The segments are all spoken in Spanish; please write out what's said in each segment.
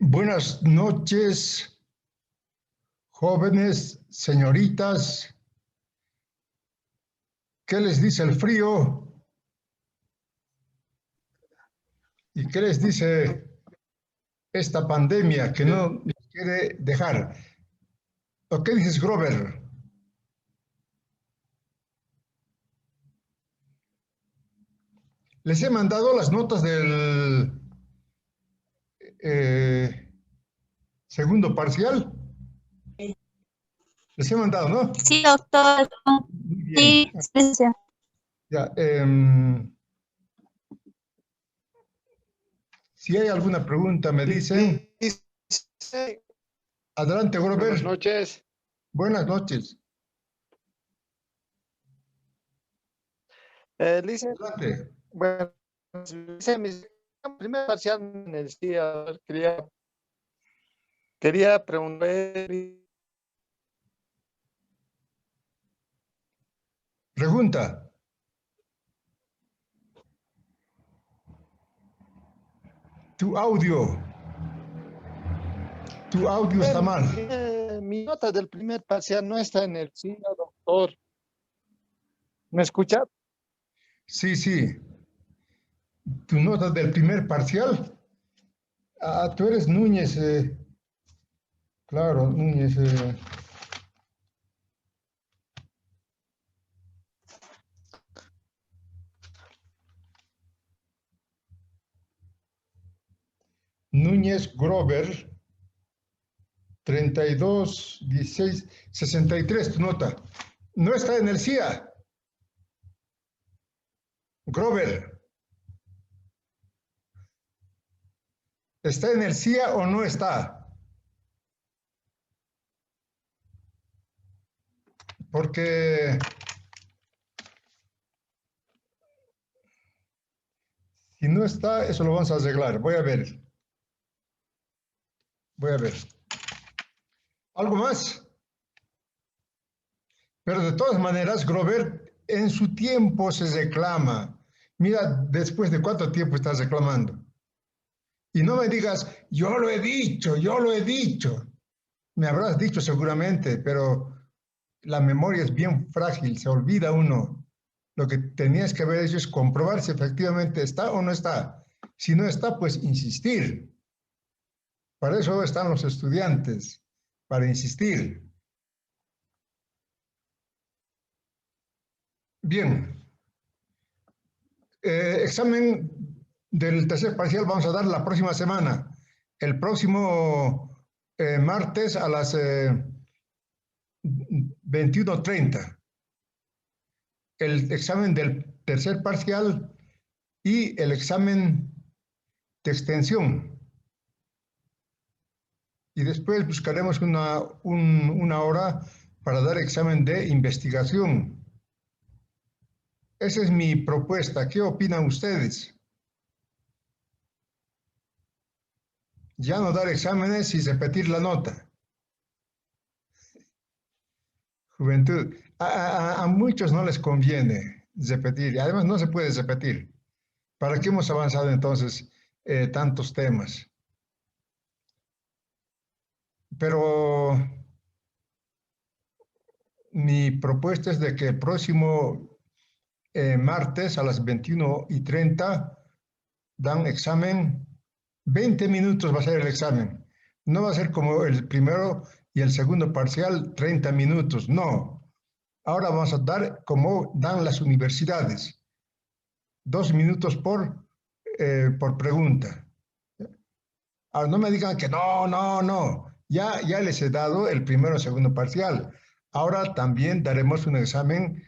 Buenas noches, jóvenes, señoritas. ¿Qué les dice el frío? ¿Y qué les dice esta pandemia que no les quiere dejar? ¿O qué dices, Grover? Les he mandado las notas del segundo parcial. Les he mandado, ¿no? Sí, doctor. Muy bien. Sí, sí, sí. Ya, si hay alguna pregunta, me dicen. Adelante, Grover. Buenas noches. Buenas noches. Dice, Adelante. bueno, dice mi primer parcial en el día, quería preguntar. Pregunta. Tu audio está mal. Mi nota del primer parcial no está en el sí, doctor. ¿Me escucha? Sí, sí. Tu nota del primer parcial. Ah, tú eres Núñez. Claro, Núñez. Núñez Grover. 32, 16, 63, tu nota. No está en el CIA. Grover. ¿Está en el CIA o no está? Porque si no está, eso lo vamos a arreglar. Voy a ver. Voy a ver. ¿Algo más? Pero de todas maneras, Grover en su tiempo se reclama. Mira, después de cuánto tiempo estás reclamando. Y no me digas, yo lo he dicho, yo lo he dicho. Me habrás dicho seguramente, pero la memoria es bien frágil, se olvida uno. Lo que tenías que haber hecho es comprobar si efectivamente está o no está. Si no está, pues insistir. Para eso están los estudiantes, para insistir. Bien. Examen del tercer parcial vamos a dar la próxima semana. El próximo martes a las 21:30. El examen del tercer parcial y el examen de extensión. Y después buscaremos una hora para dar examen de investigación. Esa es mi propuesta. ¿Qué opinan ustedes? Ya no dar exámenes y repetir la nota. Juventud. A muchos no les conviene repetir. Y además no se puede repetir. ¿Para qué hemos avanzado entonces tantos temas? Pero mi propuesta es de que el próximo martes a las 21:30 dan examen. 20 minutos va a ser el examen. No va a ser como el primero y el segundo parcial, 30 minutos. No. Ahora vamos a dar como dan las universidades. 2 minutos por pregunta. Ahora no me digan que no, no, no. Ya les he dado el primero y segundo parcial. Ahora también daremos un examen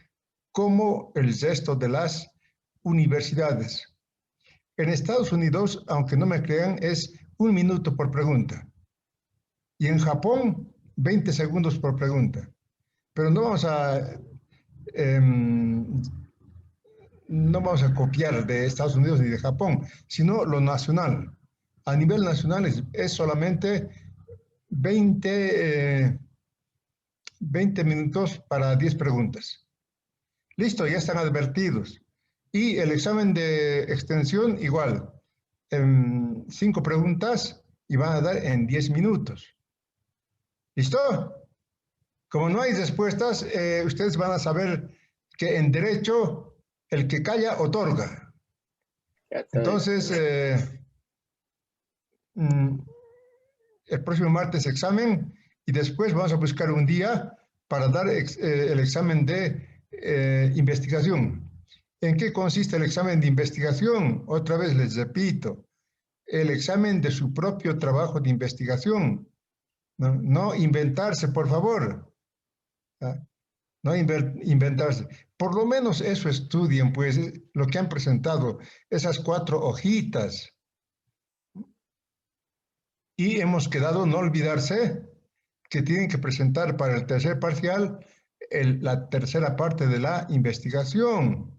como el resto de las universidades. En Estados Unidos, aunque no me crean, es 1 minuto por pregunta. Y en Japón, 20 segundos por pregunta. Pero no vamos a copiar de Estados Unidos ni de Japón, sino lo nacional. A nivel nacional es solamente 20 minutos para 10 preguntas. Listo, ya están advertidos. Y el examen de extensión igual. 5 preguntas y van a dar en 10 minutos. ¿Listo? Como no hay respuestas, ustedes van a saber que en derecho el que calla otorga. Entonces, el próximo martes examen y después vamos a buscar un día para dar el examen de investigación. ¿En qué consiste el examen de investigación? Otra vez les repito, el examen de su propio trabajo de investigación. No inventarse, por favor. No inventarse. Por lo menos eso estudien, pues, lo que han presentado, esas 4 hojitas. Y hemos quedado no olvidarse que tienen que presentar para el tercer parcial la tercera parte de la investigación,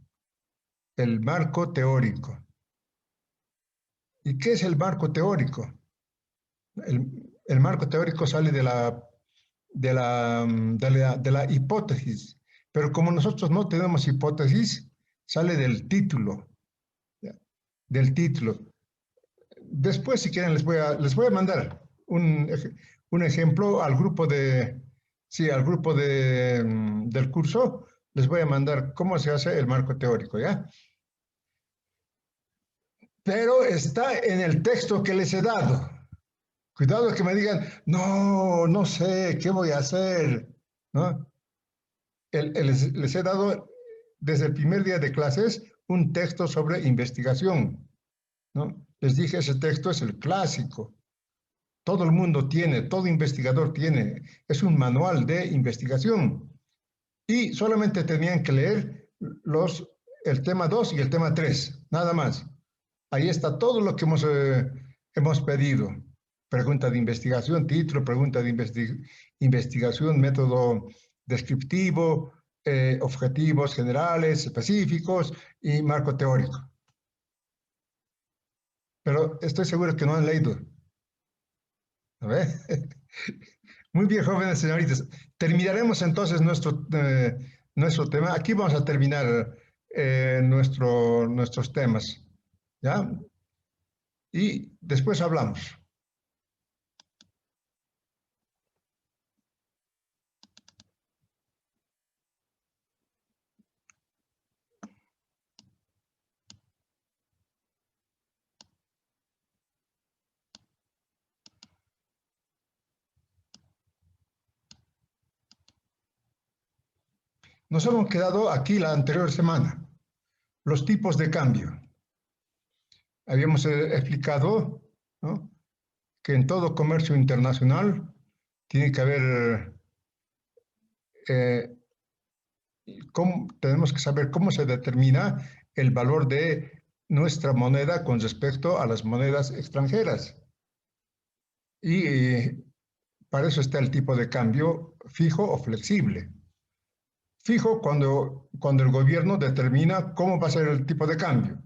el marco teórico. ¿Y qué es el marco teórico? El marco teórico sale de la hipótesis, pero como nosotros no tenemos hipótesis, sale del título, ¿ya? Del título. Después, si quieren, les voy a mandar un ejemplo al grupo del curso, les voy a mandar cómo se hace el marco teórico, ¿ya? Pero está en el texto que les he dado. Cuidado que me digan, no sé, ¿qué voy a hacer? ¿No? Les he dado desde el primer día de clases un texto sobre investigación, ¿no? Les dije, ese texto es el clásico. Todo el mundo tiene, todo investigador tiene. Es un manual de investigación. Y solamente tenían que leer el tema 2 y el tema 3, nada más. Ahí está todo lo que hemos pedido. Pregunta de investigación, título, pregunta de investigación, método descriptivo, objetivos generales, específicos y marco teórico. Pero estoy seguro que no han leído. ¿A ver? Muy bien, jóvenes señoritas. Terminaremos entonces nuestro tema. Aquí vamos a terminar nuestros temas, ¿ya? Y después hablamos. Nos hemos quedado aquí la anterior semana. Los tipos de cambio. Habíamos explicado, ¿no?, que en todo comercio internacional tiene que haber, tenemos que saber cómo se determina el valor de nuestra moneda con respecto a las monedas extranjeras. Y para eso está el tipo de cambio fijo o flexible. Fijo cuando el gobierno determina cómo va a ser el tipo de cambio.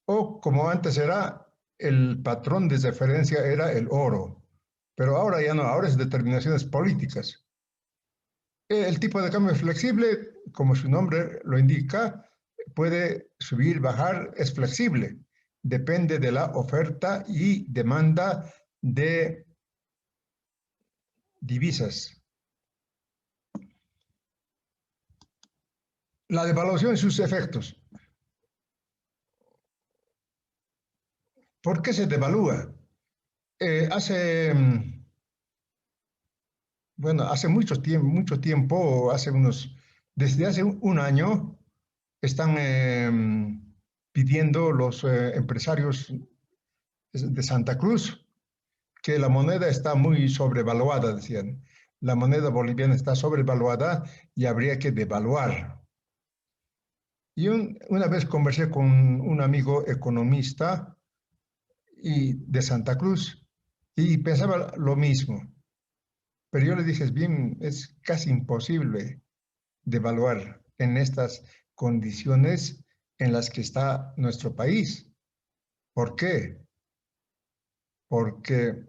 O como antes era, el patrón de referencia era el oro. Pero ahora ya no, ahora es determinaciones políticas. El tipo de cambio flexible, como su nombre lo indica, puede subir, bajar, es flexible. Depende de la oferta y demanda de divisas. La devaluación y sus efectos. ¿Por qué se devalúa? Hace mucho tiempo, desde hace un año, están pidiendo los empresarios de Santa Cruz que la moneda está muy sobrevaluada, decían. La moneda boliviana está sobrevaluada y habría que devaluar. Y una vez conversé con un amigo economista de Santa Cruz y pensaba lo mismo. Pero yo le dije, es casi imposible devaluar en estas condiciones en las que está nuestro país. ¿Por qué? Porque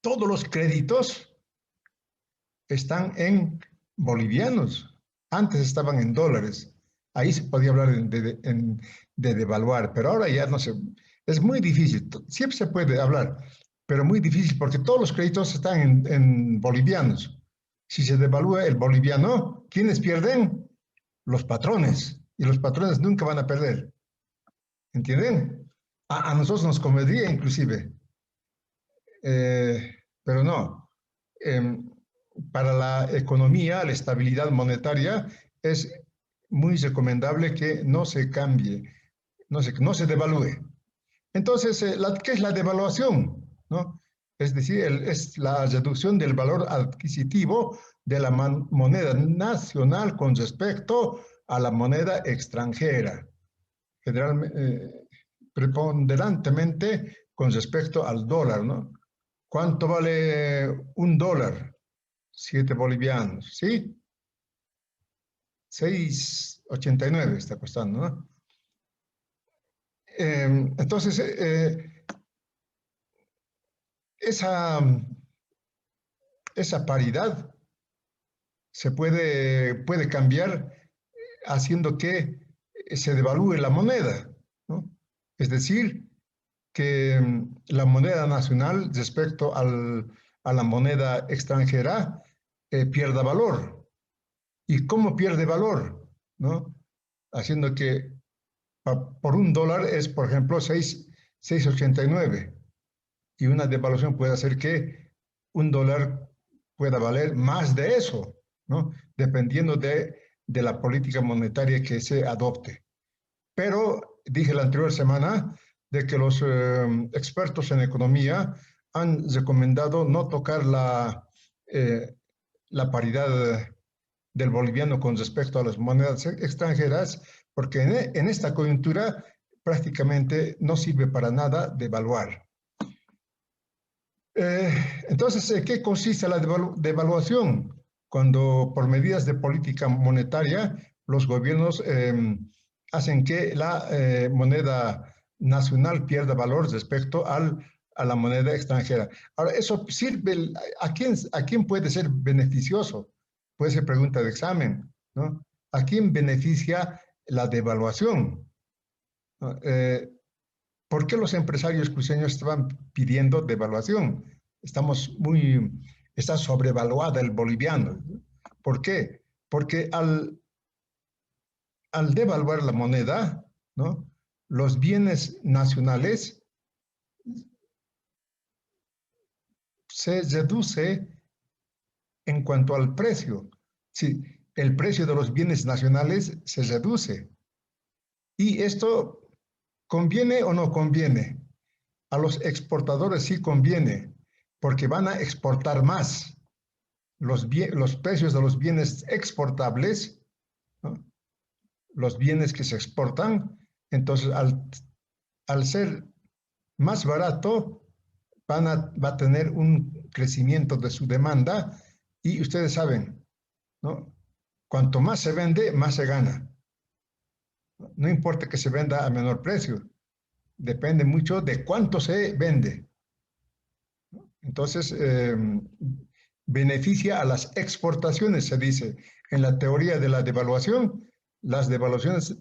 todos los créditos están en bolivianos. Antes estaban en dólares. Ahí se podía hablar de devaluar, pero ahora ya no se, Es muy difícil, siempre se puede hablar, pero muy difícil porque todos los créditos están en bolivianos. Si se devalúa el boliviano, ¿quiénes pierden? Los patrones. Y los patrones nunca van a perder. ¿Entienden? A nosotros nos convendría inclusive, pero no. Eh, para la economía, la estabilidad monetaria, es muy recomendable que no se cambie, no se devalúe. Entonces, ¿qué es la devaluación? ¿No? Es decir, es la reducción del valor adquisitivo de la moneda nacional con respecto a la moneda extranjera, generalmente, preponderantemente con respecto al dólar, ¿no? ¿Cuánto vale un dólar? 7 bolivianos, ¿sí? 6,89 está costando, ¿no? Entonces, esa, esa paridad puede cambiar haciendo que se devalúe la moneda, ¿no? Es decir, que la moneda nacional respecto a la moneda extranjera pierda valor. ¿Y cómo pierde valor? ¿No? Haciendo que por un dólar es, por ejemplo, 6,89 y una devaluación puede hacer que un dólar pueda valer más de eso, ¿no? Dependiendo de la política monetaria que se adopte. Pero dije la anterior semana de que los expertos en economía han recomendado no tocar la paridad del boliviano con respecto a las monedas extranjeras, porque en esta coyuntura prácticamente no sirve para nada devaluar. Eh, entonces, ¿en qué consiste la devaluación? Cuando por medidas de política monetaria los gobiernos hacen que la moneda nacional pierda valor respecto a la moneda extranjera. Ahora, ¿eso sirve? ¿A quién puede ser beneficioso? Puede ser pregunta de examen, ¿no? ¿A quién beneficia la devaluación? ¿No? ¿Por qué los empresarios cruceños estaban pidiendo devaluación? Está sobrevaluada el boliviano. ¿Por qué? Porque al devaluar la moneda, ¿no? Los bienes nacionales se reduce en cuanto al precio. Sí, el precio de los bienes nacionales se reduce. ¿Y esto conviene o no conviene? A los exportadores sí conviene, porque van a exportar más. Los precios de los bienes exportables, ¿no? Los bienes que se exportan, entonces al ser más barato, va a tener un crecimiento de su demanda y ustedes saben, ¿no? Cuanto más se vende, más se gana. No importa que se venda a menor precio, depende mucho de cuánto se vende. Entonces, beneficia a las exportaciones, se dice. En la teoría de la devaluación, las devaluaciones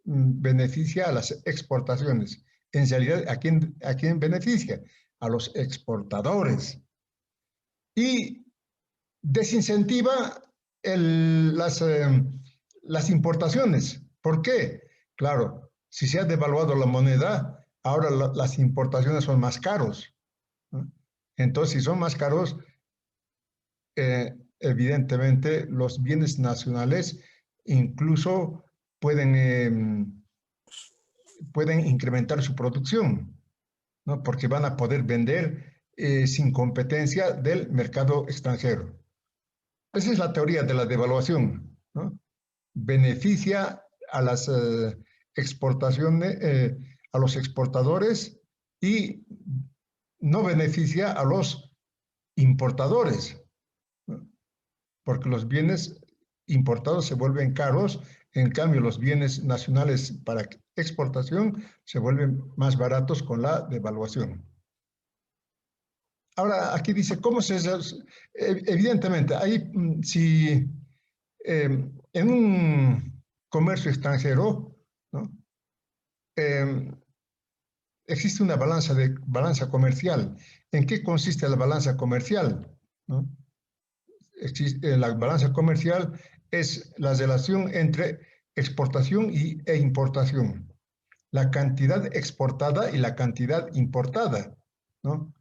beneficia a las exportaciones. En realidad, a quién beneficia? A los exportadores. Y desincentiva las importaciones. ¿Por qué? Claro, si se ha devaluado la moneda, ahora las importaciones son más caros, ¿no? Entonces, si son más caros, evidentemente los bienes nacionales incluso pueden incrementar su producción, ¿no? Porque van a poder vender sin competencia del mercado extranjero. Esa es la teoría de la devaluación, ¿no? Beneficia a las exportaciones, a los exportadores y no beneficia a los importadores, ¿no? Porque los bienes importados se vuelven caros, en cambio los bienes nacionales para exportación se vuelven más baratos con la devaluación. Ahora, aquí dice, ¿cómo se...? Evidentemente, ahí, si en un comercio extranjero, ¿no? existe una balanza comercial. ¿En qué consiste la balanza comercial? ¿No? La balanza comercial es la relación entre exportación e importación, la cantidad exportada y la cantidad importada, ¿no?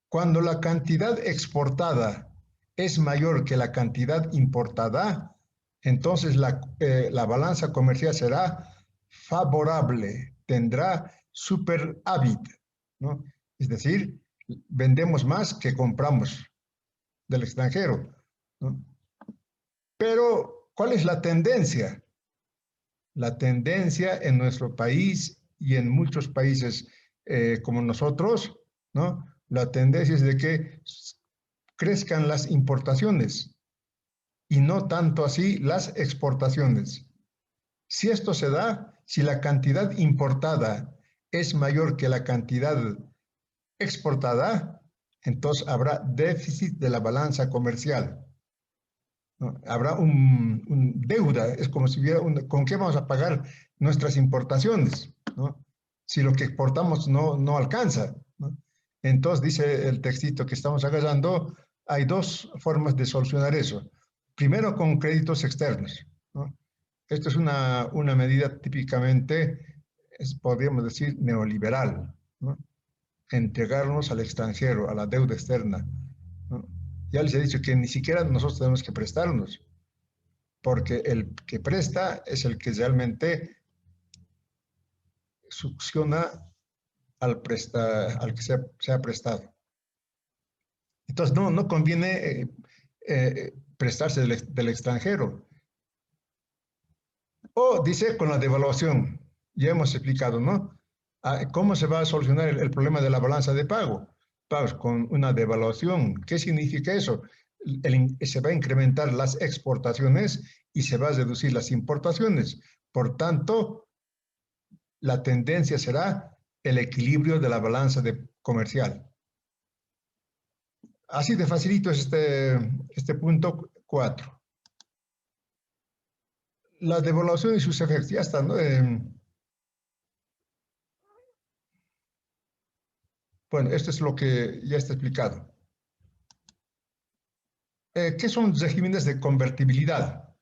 Cuando la cantidad exportada es mayor que la cantidad importada, entonces la balanza comercial será favorable, tendrá superávit, ¿no? Es decir, vendemos más que compramos del extranjero, ¿no? Pero, ¿cuál es la tendencia? La tendencia en nuestro país y en muchos países como nosotros, ¿no? La tendencia es de que crezcan las importaciones y no tanto así las exportaciones. Si esto se da, si la cantidad importada es mayor que la cantidad exportada, entonces habrá déficit de la balanza comercial, ¿no? Habrá deuda, es como si hubiera ¿con qué vamos a pagar nuestras importaciones? ¿No? Si lo que exportamos no alcanza, ¿no? Entonces, dice el textito que estamos agarrando, hay dos formas de solucionar eso. Primero, con créditos externos, ¿no? Esto es una medida típicamente, podríamos decir, neoliberal, ¿no? Entregarnos al extranjero, a la deuda externa, ¿no? Ya les he dicho que ni siquiera nosotros tenemos que prestarnos, porque el que presta es el que realmente succiona al que se ha prestado. Entonces no conviene prestarse del extranjero. O dice con la devaluación, ya hemos explicado, ¿no? ¿Cómo se va a solucionar el problema de la balanza de pagos? Con una devaluación. ¿Qué significa eso? Se va a incrementar las exportaciones y se va a reducir las importaciones. Por tanto, la tendencia será el equilibrio de la balanza comercial. Así de facilito es este punto 4. La devaluación y sus efectos, ya están, ¿no? Bueno, esto es lo que ya está explicado. ¿Qué son regímenes de convertibilidad?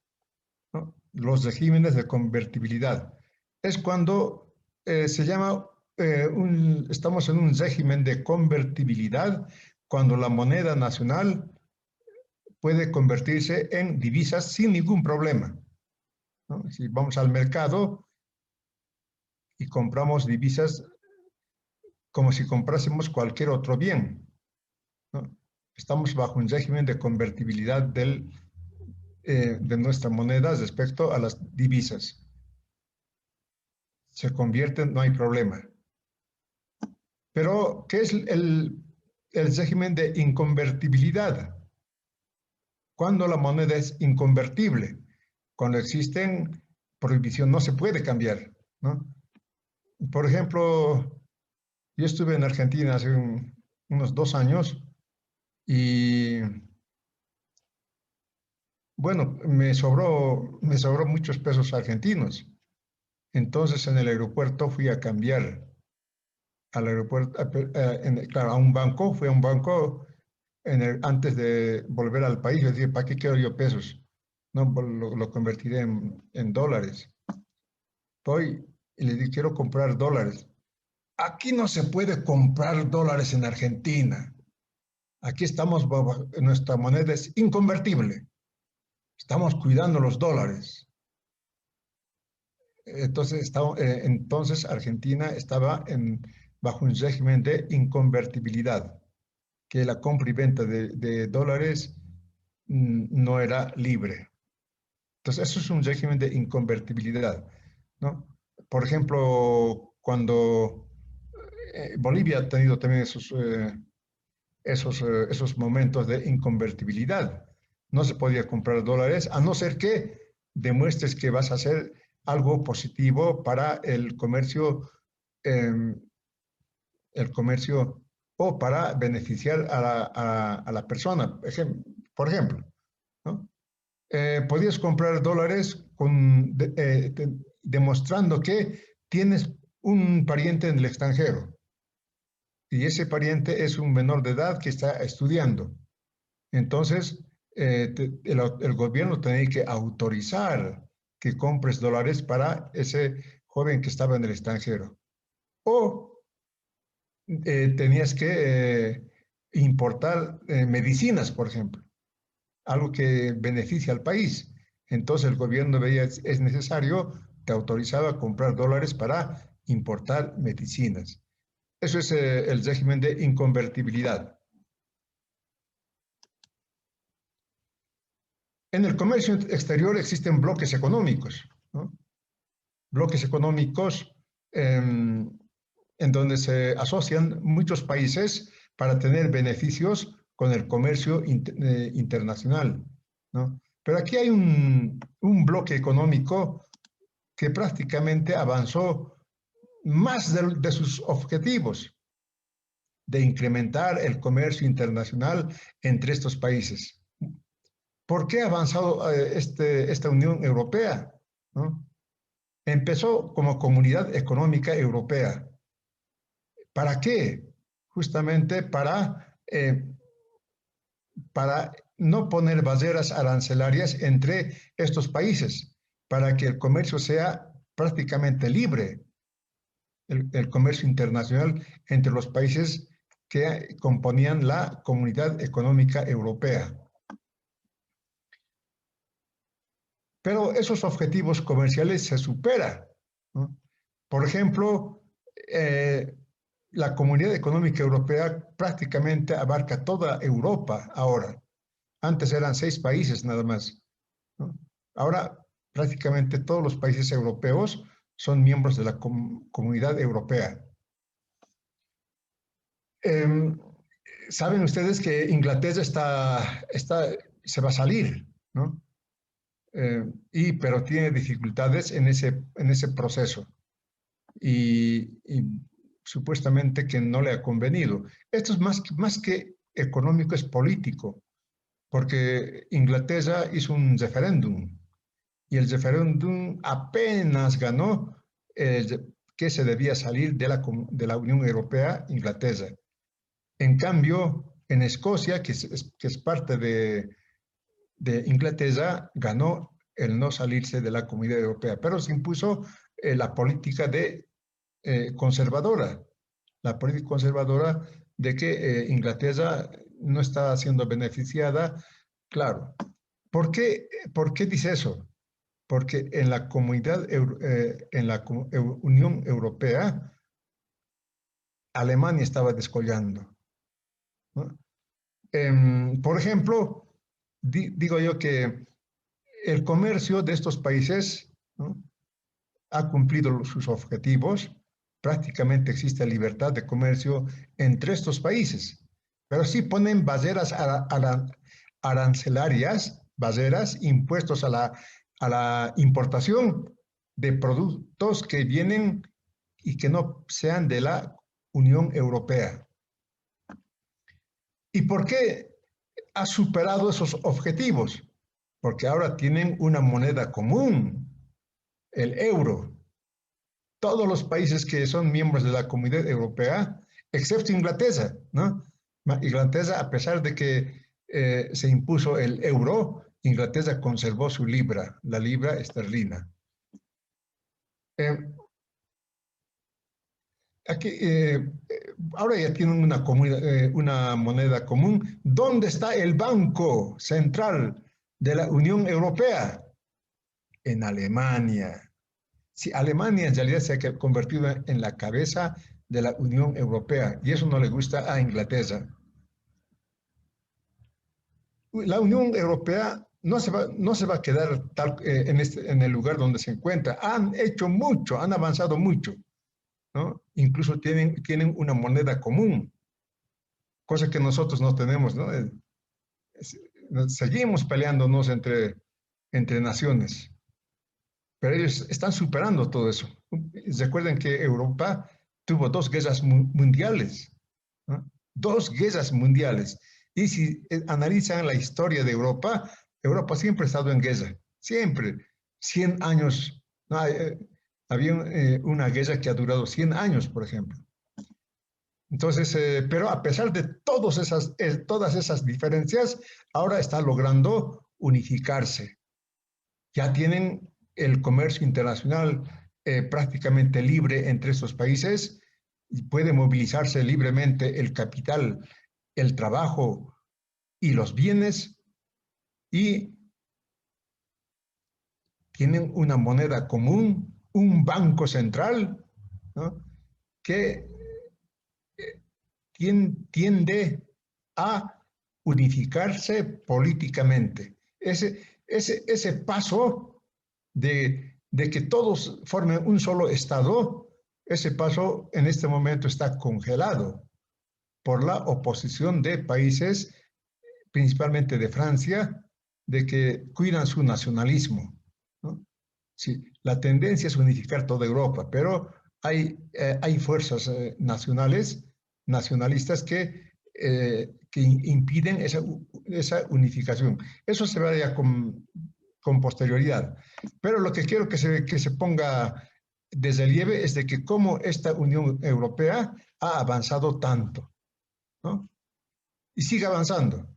¿No? Los regímenes de convertibilidad. Es cuando se llama, estamos en un régimen de convertibilidad, cuando la moneda nacional puede convertirse en divisas sin ningún problema, ¿no? Si vamos al mercado y compramos divisas como si comprásemos cualquier otro bien, ¿no? Estamos bajo un régimen de convertibilidad de nuestra moneda respecto a las divisas. Se convierten, no hay problema. Pero, ¿qué es el régimen de inconvertibilidad? Cuando la moneda es inconvertible, cuando existen prohibición, no se puede cambiar, ¿no? Por ejemplo, yo estuve en Argentina hace unos 2 años y, bueno, me sobró muchos pesos argentinos. Entonces en el aeropuerto fui a cambiar al aeropuerto, claro, a un banco, fui a un banco antes de volver al país. Yo dije, ¿para qué quiero yo pesos? No, pues lo convertiré en dólares. Voy y le dije, quiero comprar dólares. Aquí no se puede comprar dólares en Argentina. Aquí estamos, nuestra moneda es inconvertible. Estamos cuidando los dólares. Entonces Argentina estaba bajo un régimen de inconvertibilidad, que la compra y venta de dólares no era libre. Entonces eso es un régimen de inconvertibilidad, ¿no? Por ejemplo, cuando Bolivia ha tenido también esos momentos de inconvertibilidad. No se podía comprar dólares a no ser que demuestres que vas a hacer algo positivo para eh, el comercio o para beneficiar a la persona. Por ejemplo, ¿no? Podías comprar dólares demostrando que tienes un pariente en el extranjero. y ese pariente es un menor de edad que está estudiando. Entonces, el gobierno tenía que autorizar que compres dólares para ese joven que estaba en el extranjero. O tenías que importar medicinas, por ejemplo, algo que beneficia al país. Entonces el gobierno veía es necesario, te autorizaba a comprar dólares para importar medicinas. Eso es el régimen de inconvertibilidad. En el comercio exterior existen bloques económicos, ¿no? Bloques económicos en donde se asocian muchos países para tener beneficios con el comercio internacional, ¿no? Pero aquí hay un bloque económico que prácticamente avanzó más de sus objetivos de incrementar el comercio internacional entre estos países. ¿Por qué ha avanzado esta Unión Europea? ¿No? Empezó como Comunidad Económica Europea. ¿Para qué? Justamente para no poner barreras arancelarias entre estos países, para que el comercio sea prácticamente libre, el comercio internacional entre los países que componían la Comunidad Económica Europea. Pero esos objetivos comerciales se superan, ¿no? Por ejemplo, la Comunidad Económica Europea prácticamente abarca toda Europa ahora. Antes eran 6 países nada más, ¿no? Ahora prácticamente todos los países europeos son miembros de la Comunidad Europea. Saben ustedes que Inglaterra se va a salir, ¿no? Pero tiene dificultades en ese proceso y supuestamente que no le ha convenido. Esto es más que económico, es político, porque Inglaterra hizo un referéndum y el referéndum apenas ganó que se debía salir de la Unión Europea, Inglaterra. En cambio, en Escocia, que es parte de Inglaterra, ganó el no salirse de la Comunidad Europea, pero se impuso la política conservadora, la política conservadora de que Inglaterra no está siendo beneficiada. Claro. ¿Por qué dice eso? Porque en la Unión Europea, Alemania estaba descollando, ¿no? Por ejemplo, digo yo que el comercio de estos países, ¿no?, ha cumplido sus objetivos. Prácticamente existe libertad de comercio entre estos países, pero sí ponen barreras arancelarias, barreras, impuestos a la importación de productos que vienen y que no sean de la Unión Europea. ¿Y por qué ha superado esos objetivos? Porque ahora tienen una moneda común, el euro. Todos los países que son miembros de la Comunidad Europea, excepto Inglaterra, ¿no? Inglaterra, a pesar de que se impuso el euro, Inglaterra conservó su libra, la libra esterlina. Ahora ya tienen una moneda común. ¿Dónde está el Banco Central de la Unión Europea? En Alemania. Sí, Alemania en realidad se ha convertido en la cabeza de la Unión Europea y eso no le gusta a Inglaterra. La Unión Europea no se va a quedar en el lugar donde se encuentra. Han hecho mucho, han avanzado mucho, ¿no? Incluso tienen una moneda común, cosa que nosotros no tenemos, ¿no? Seguimos peleándonos entre naciones, pero ellos están superando todo eso. Recuerden que Europa tuvo 2 guerras mundiales, ¿no? 2 guerras mundiales. Y si analizan la historia de Europa, Europa siempre ha estado en guerra, siempre. 100 años, no, había una guerra que ha durado 100 años, por ejemplo. Entonces, pero a pesar de todas esas diferencias, ahora está logrando unificarse. Ya tienen el comercio internacional prácticamente libre entre estos países y puede movilizarse libremente el capital, el trabajo y los bienes, y tienen una moneda común, un banco central, ¿no?, que tiende a unificarse políticamente. Ese paso de que todos formen un solo Estado, ese paso en este momento está congelado por la oposición de países, principalmente de Francia, de que cuidan su nacionalismo, ¿no? Sí, la tendencia es unificar toda Europa, pero hay fuerzas nacionalistas que impiden esa unificación. Eso se verá ya con posterioridad. Pero lo que quiero que se ponga de relieve es de que cómo esta Unión Europea ha avanzado tanto, ¿no? Y sigue avanzando.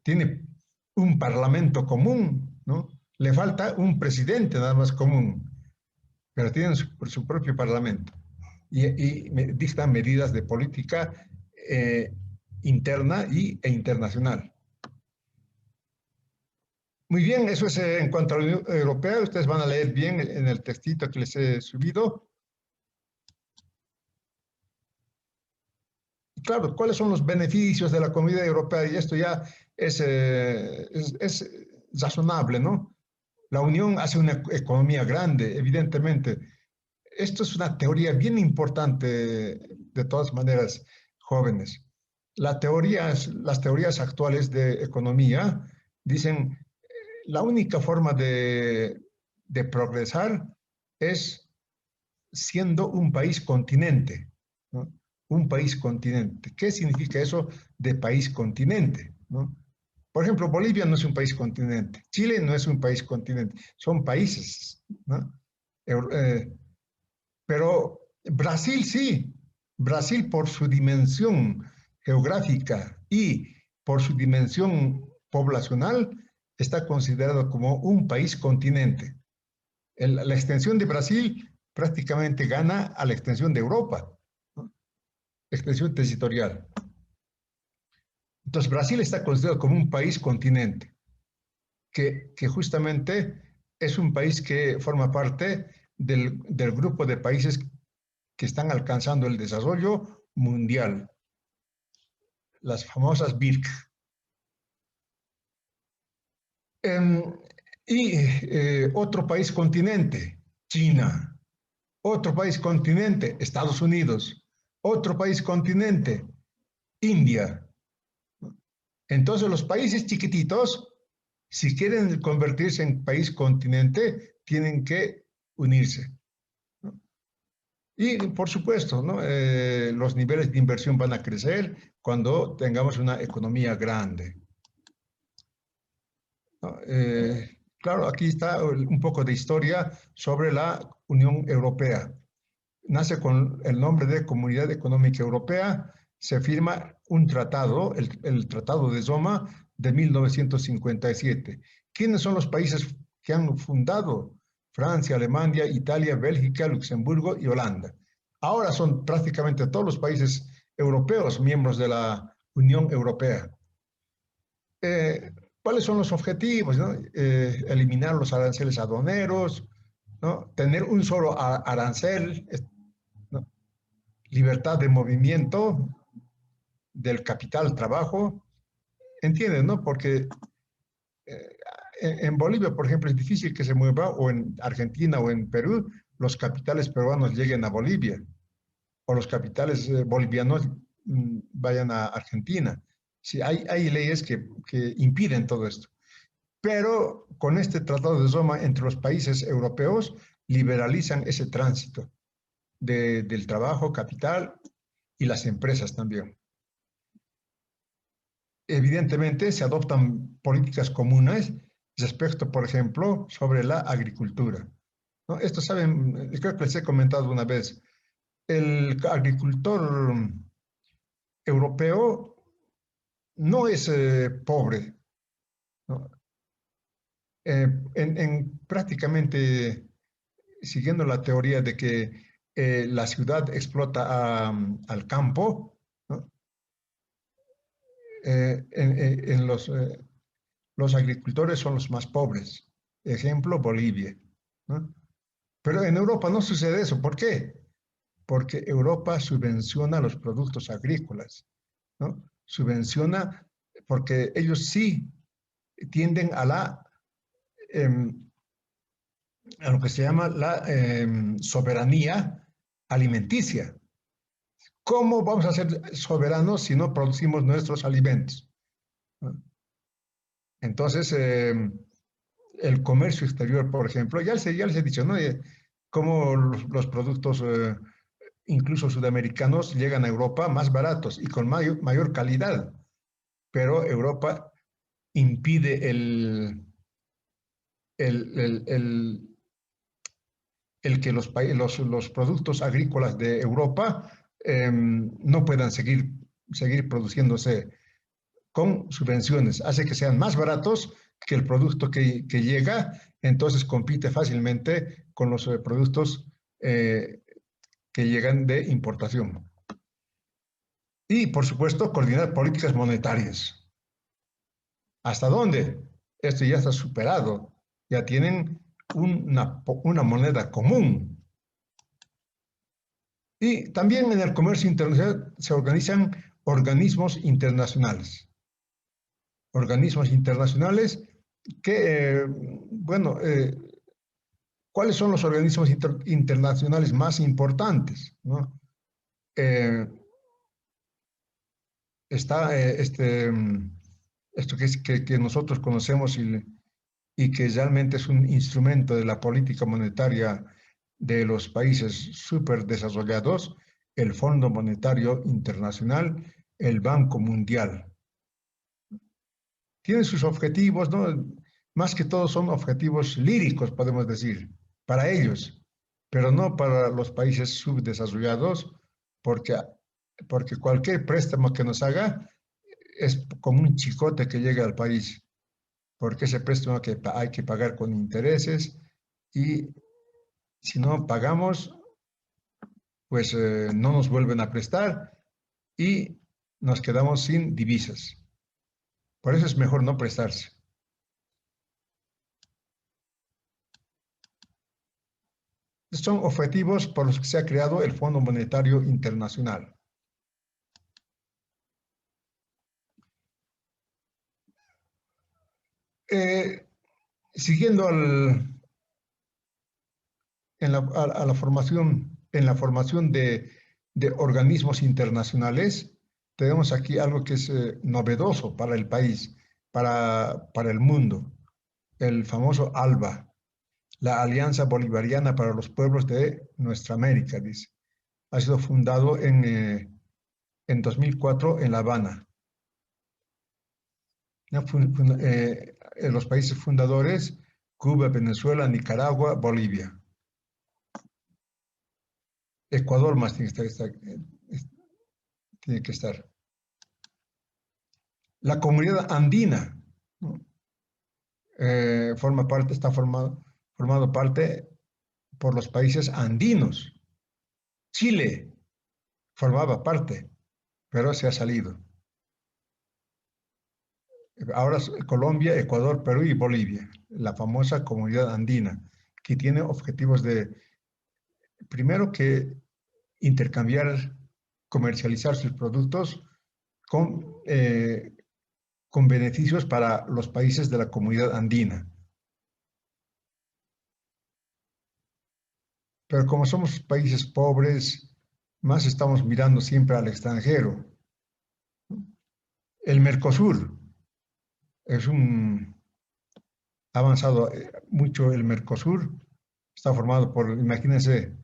Tiene un parlamento común, ¿no? Le falta un presidente nada más común, pero tienen su propio parlamento y dictan medidas de política interna e internacional. Muy bien, eso es en cuanto a la Unión Europea. Ustedes van a leer bien en el textito que les he subido. Y claro, ¿cuáles son los beneficios de la Comunidad Europea? Y esto ya es razonable, ¿no? La Unión hace una economía grande, evidentemente. Esto es una teoría bien importante, de todas maneras, jóvenes. Las teorías actuales de economía dicen la única forma de progresar es siendo un país continente, ¿no? Un país continente. ¿Qué significa eso de país continente, ¿no? Por ejemplo, Bolivia no es un país continente, Chile no es un país continente, son países, ¿no? Pero Brasil sí, Brasil por su dimensión geográfica y por su dimensión poblacional está considerado como un país continente. La extensión de Brasil prácticamente gana a la extensión de Europa, ¿no? Extensión territorial. Entonces Brasil está considerado como un país continente, que justamente es un país que forma parte del grupo de países que están alcanzando el desarrollo mundial, las famosas BRIC. Otro país continente, China. Otro país continente, Estados Unidos. Otro país continente, India. Entonces los países chiquititos, si quieren convertirse en país continente, tienen que unirse, ¿no? Y por supuesto, ¿no? Los niveles de inversión van a crecer cuando tengamos una economía grande, ¿no? Claro, aquí está un poco de historia sobre la Unión Europea. Nace con el nombre de Comunidad Económica Europea, se firma un tratado, el Tratado de Roma de 1957. ¿Quiénes son los países que han fundado? Francia, Alemania, Italia, Bélgica, Luxemburgo y Holanda. Ahora son prácticamente todos los países europeos miembros de la Unión Europea. ¿Cuáles son los objetivos, ¿no? Eliminar los aranceles aduaneros, ¿no? Tener un solo arancel, ¿no? Libertad de movimiento del capital, trabajo, ¿entiendes, no? Porque en Bolivia, por ejemplo, es difícil que se mueva, o en Argentina o en Perú, los capitales peruanos lleguen a Bolivia, o los capitales bolivianos vayan a Argentina. Sí, hay leyes que impiden todo esto. Pero con este Tratado de Roma entre los países europeos liberalizan ese tránsito del trabajo, capital y las empresas también. Evidentemente se adoptan políticas comunes respecto, por ejemplo, sobre la agricultura, ¿no? Esto saben, creo que les he comentado una vez, el agricultor europeo no es pobre, ¿no? Prácticamente siguiendo la teoría de que la ciudad explota al campo, ¿no? Los agricultores son los más pobres. Ejemplo, Bolivia, ¿no? Pero en Europa no sucede eso. ¿Por qué? Porque Europa subvenciona los productos agrícolas, ¿no? Subvenciona porque ellos sí tienden eh, a lo que se llama la soberanía alimenticia. ¿Cómo vamos a ser soberanos si no producimos nuestros alimentos? Entonces, el comercio exterior, por ejemplo, ya les he dicho, ¿no? Cómo los productos, incluso sudamericanos, llegan a Europa más baratos y con mayor calidad, pero Europa impide el, el, el, el que los productos agrícolas de Europa no puedan seguir produciéndose con subvenciones. Hace que sean más baratos que el producto que llega, entonces compite fácilmente con los productos que llegan de importación. Y, por supuesto, coordinar políticas monetarias. ¿Hasta dónde? Esto ya está superado. Ya tienen una moneda común. Y también en el comercio internacional se organizan organismos internacionales. Organismos internacionales que, bueno, ¿cuáles son los organismos internacionales más importantes, ¿no? Está esto que nosotros conocemos y que realmente es un instrumento de la política monetaria de los países súper desarrollados, el Fondo Monetario Internacional, el Banco Mundial. Tienen sus objetivos, ¿no? Más que todo son objetivos líricos, podemos decir, para ellos, pero no para los países subdesarrollados, porque, porque cualquier préstamo que nos haga es como un chicote que llega al país, porque ese préstamo que hay que pagar con intereses y si no pagamos, pues no nos vuelven a prestar y nos quedamos sin divisas. Por eso es mejor no prestarse. Son objetivos por los que se ha creado el Fondo Monetario Internacional. Siguiendo a la formación, en la formación de organismos internacionales, tenemos aquí algo que es novedoso para el país, para el mundo, el famoso ALBA, la Alianza Bolivariana para los Pueblos de Nuestra América, dice. Ha sido fundado en 2004 en La Habana. Los países fundadores, Cuba, Venezuela, Nicaragua, Bolivia. Ecuador más tiene que estar. La comunidad andina, ¿no? Está formado parte por los países andinos. Chile formaba parte, pero se ha salido. Ahora Colombia, Ecuador, Perú y Bolivia, la famosa comunidad andina, que tiene objetivos primero que intercambiar, comercializar sus productos con, con beneficios para los países de la comunidad andina. Pero como somos países pobres, más estamos mirando siempre al extranjero. El Mercosur ha avanzado mucho el Mercosur, está formado por, imagínense,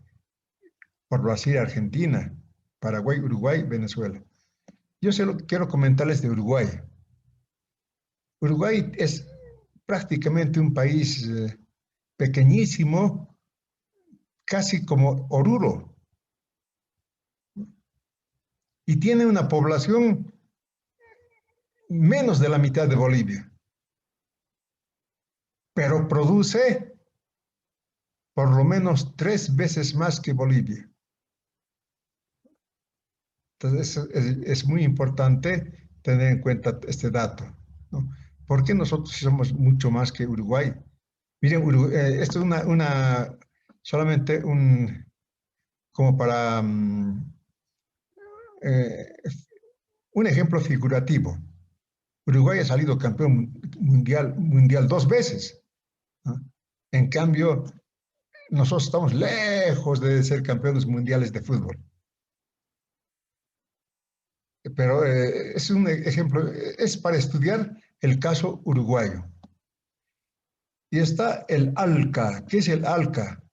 por Brasil, Argentina, Paraguay, Uruguay, Venezuela. Yo quiero comentarles de Uruguay. Uruguay es prácticamente un país pequeñísimo, casi como Oruro. y tiene una población menos de la mitad de Bolivia, pero produce por lo menos 3 veces más que Bolivia. Entonces es muy importante tener en cuenta este dato, ¿no? ¿Por qué nosotros somos mucho más que Uruguay? Miren, esto es solamente como para eh, un ejemplo figurativo. Uruguay ha salido campeón mundial 2 veces, ¿no? En cambio, nosotros estamos lejos de ser campeones mundiales de fútbol. Pero es un ejemplo, es para estudiar el caso uruguayo. Y está el ALCA. ¿Qué es el ALCA?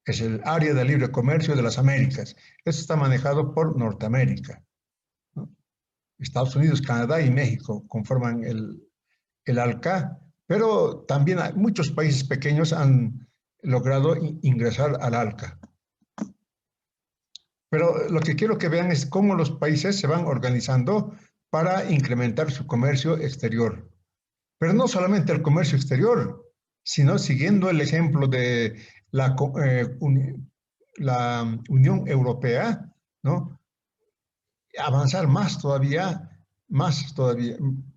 Es el Área de Libre Comercio de las Américas. Eso está manejado por Norteamérica, ¿no? Estados Unidos, Canadá y México conforman el ALCA, pero también muchos países pequeños han logrado ingresar al ALCA. Pero lo que quiero que vean es cómo los países se van organizando para incrementar su comercio exterior. Pero no solamente el comercio exterior, sino siguiendo el ejemplo de la Unión Europea, ¿no? Avanzar más todavía,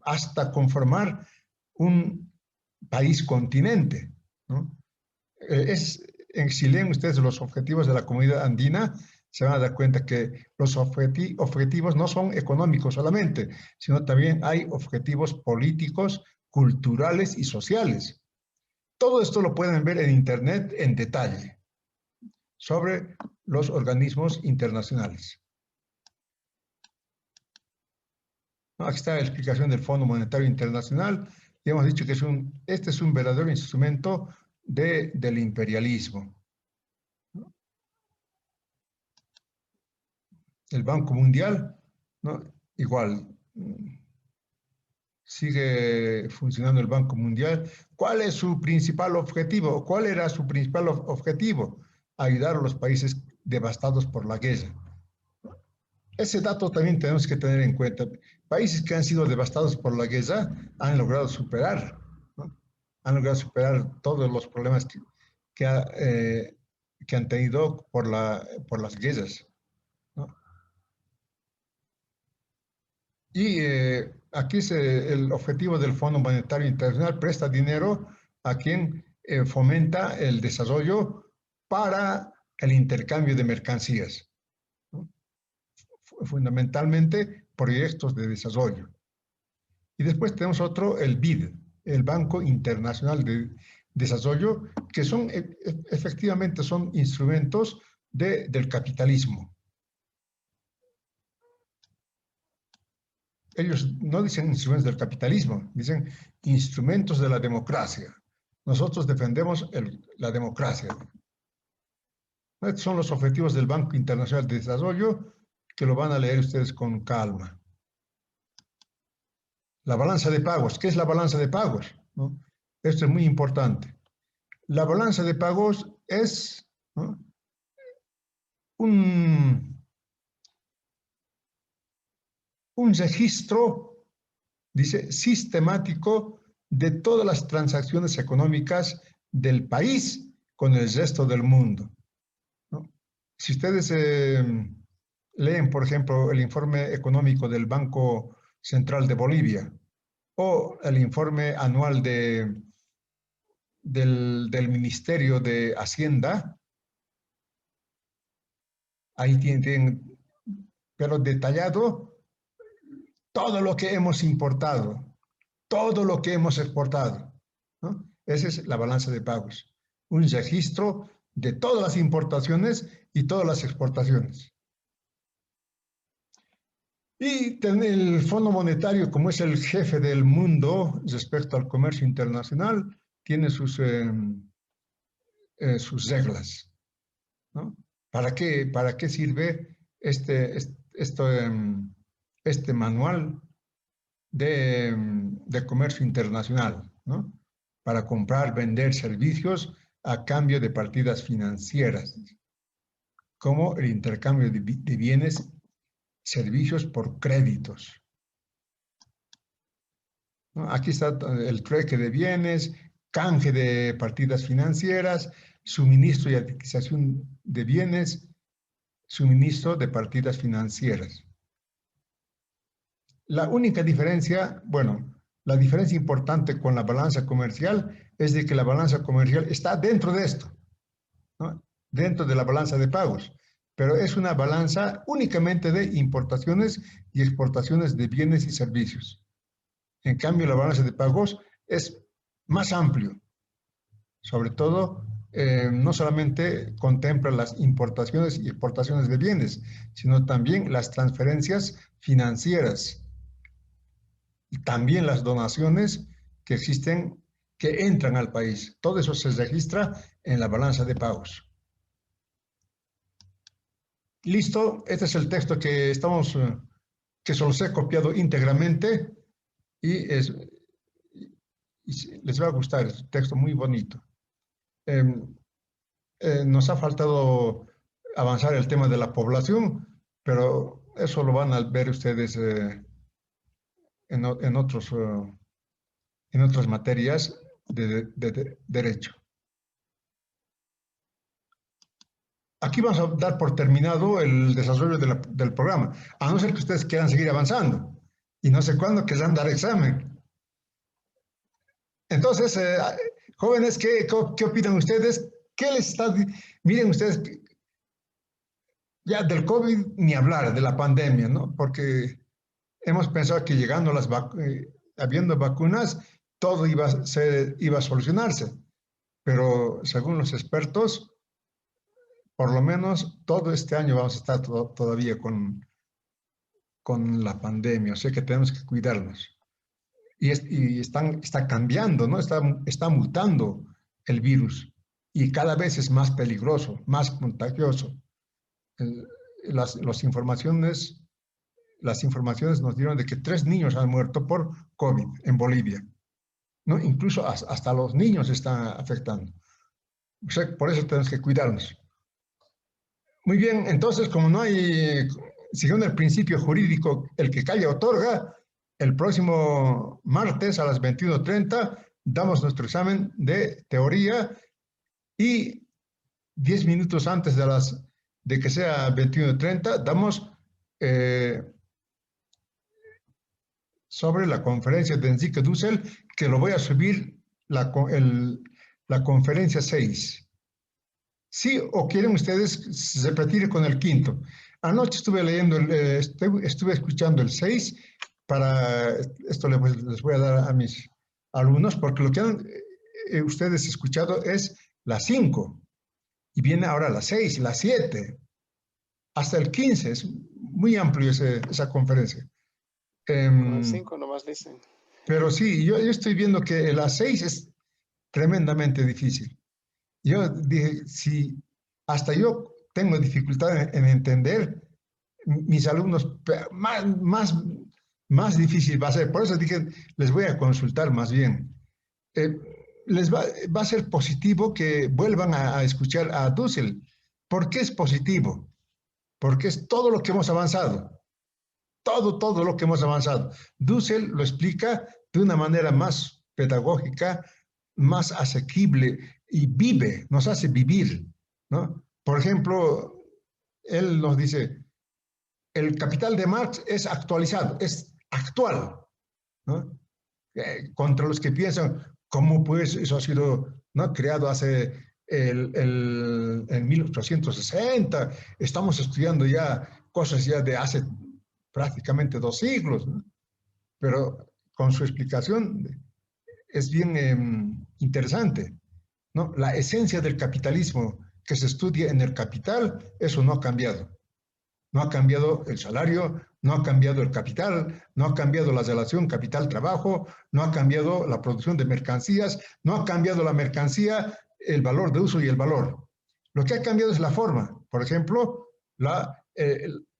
hasta conformar un país continente, ¿no? Si leen ustedes los objetivos de la Comunidad Andina, se van a dar cuenta que los objetivos no son económicos solamente, sino también hay objetivos políticos, culturales y sociales. Todo esto lo pueden ver en Internet en detalle sobre los organismos internacionales. Aquí está la explicación del Fondo Monetario Internacional. Y hemos dicho que este es un verdadero instrumento del imperialismo. El Banco Mundial, ¿no? Igual, sigue funcionando el Banco Mundial. ¿Cuál es su principal objetivo? ¿Cuál era su principal objetivo? Ayudar a los países devastados por la guerra. Ese dato también tenemos que tener en cuenta. Países que han sido devastados por la guerra han logrado superar, ¿no? Han logrado superar todos los problemas que han tenido por las guerras, ¿no? Y aquí el objetivo del Fondo Monetario Internacional: presta dinero a quien fomenta el desarrollo para el intercambio de mercancías, ¿no? Fundamentalmente proyectos de desarrollo. Y después tenemos otro, el BID, el Banco Internacional de Desarrollo, que efectivamente son instrumentos del capitalismo. Ellos no dicen instrumentos del capitalismo, dicen instrumentos de la democracia. Nosotros defendemos la democracia. Estos son los objetivos del Banco Internacional de Desarrollo, que lo van a leer ustedes con calma. La balanza de pagos. ¿Qué es la balanza de pagos? ¿No? Esto es muy importante. La balanza de pagos es, ¿no?, un registro, dice, sistemático de todas las transacciones económicas del país con el resto del mundo, ¿no? Si ustedes leen, por ejemplo, el informe económico del Banco Central de Bolivia o el informe anual del Ministerio de Hacienda, ahí tienen, pero detallado, todo lo que hemos importado, todo lo que hemos exportado, ¿no? Esa es la balanza de pagos, un registro de todas las importaciones y todas las exportaciones. Y el Fondo Monetario, como es el jefe del mundo respecto al comercio internacional, tiene sus reglas, ¿no? ¿Para qué sirve este manual de comercio internacional, ¿no? Para comprar, vender servicios a cambio de partidas financieras, como el intercambio de bienes servicios por créditos, ¿no? Aquí está el trueque de bienes, canje de partidas financieras, suministro y adquisición de bienes, suministro de partidas financieras. La única diferencia, bueno, la diferencia importante con la balanza comercial es de que la balanza comercial está dentro de esto, ¿no? Dentro de la balanza de pagos, pero es una balanza únicamente de importaciones y exportaciones de bienes y servicios. En cambio, la balanza de pagos es más amplio, sobre todo no solamente contempla las importaciones y exportaciones de bienes, sino también las transferencias financieras y también las donaciones que existen, que entran al país. Todo eso se registra en la balanza de pagos. Listo, este es el texto que que se los he copiado íntegramente y les va a gustar, es un texto muy bonito. Nos ha faltado avanzar el tema de la población, pero eso lo van a ver ustedes en otras materias de derecho. Aquí vamos a dar por terminado el desarrollo del programa, a no ser que ustedes quieran seguir avanzando, y no sé cuándo querrán dar examen. Entonces, jóvenes, ¿qué opinan ustedes? ¿Qué les está? Miren ustedes, ya del COVID ni hablar, de la pandemia, ¿no? Porque hemos pensado que llegando habiendo vacunas, todo iba a solucionarse, pero según los expertos, por lo menos todo este año vamos a estar todavía con la pandemia, o sea que tenemos que cuidarnos. Y está cambiando, ¿no? Está mutando el virus y cada vez es más peligroso, más contagioso. Las informaciones nos dieron de que 3 niños han muerto por COVID en Bolivia, ¿no? Incluso hasta los niños está afectando. O sea, por eso tenemos que cuidarnos. Muy bien, entonces, como no hay, siguiendo el principio jurídico, el que calla otorga, el próximo martes a las 21:30 damos nuestro examen de teoría y 10 minutos antes de que sea 21:30 damos sobre la conferencia de Enrique Dussel, que lo voy a subir la conferencia 6. ¿Sí o quieren ustedes repetir con el quinto? Anoche estuve leyendo, estuve escuchando el 6, esto les voy a dar a mis alumnos, porque lo que han ustedes escuchado es la 5, y viene ahora la 6, la 7, hasta el 15, es muy amplio esa conferencia. La 5 nomás dicen. Pero sí, yo estoy viendo que la 6 es tremendamente difícil. Yo dije, si hasta yo tengo dificultad en entender, mis alumnos más difícil va a ser. Por eso dije, les voy a consultar más bien. Va a ser positivo que vuelvan a escuchar a Dussel. ¿Por qué es positivo? Porque es todo lo que hemos avanzado. Todo lo que hemos avanzado. Dussel lo explica de una manera más pedagógica, más asequible y nos hace vivir, ¿no? Por ejemplo, él nos dice, el Capital de Marx es actualizado, es actual, ¿no? Contra los que piensan, ¿cómo pues eso ha sido, ¿no?, creado en 1860? Estamos estudiando ya cosas ya de hace prácticamente 2 siglos, ¿no? Pero con su explicación es bien interesante, ¿no? La esencia del capitalismo que se estudia en el Capital, eso no ha cambiado. No ha cambiado el salario, no ha cambiado el capital, no ha cambiado la relación capital-trabajo, no ha cambiado la producción de mercancías, no ha cambiado la mercancía, el valor de uso y el valor. Lo que ha cambiado es la forma. Por ejemplo,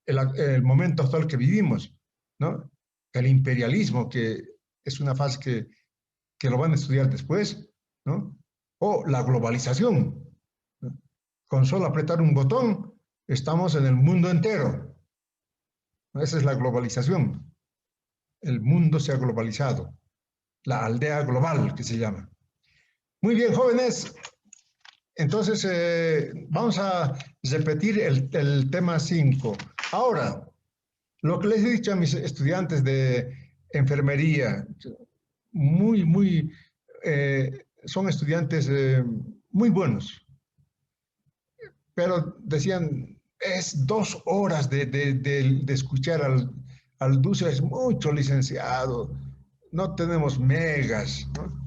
el momento actual que vivimos, ¿no? El imperialismo, que es una fase que lo van a estudiar después, ¿no? O la globalización, ¿no? Con solo apretar un botón, estamos en el mundo entero, Esa es la globalización. El mundo se ha globalizado. La aldea global, que se llama. Muy bien, jóvenes. Entonces, vamos a repetir el tema 5. Ahora, lo que les he dicho a mis estudiantes de enfermería, son estudiantes muy buenos, pero decían, es 2 horas de escuchar al Dussel, es mucho, licenciado, no tenemos megas, ¿no?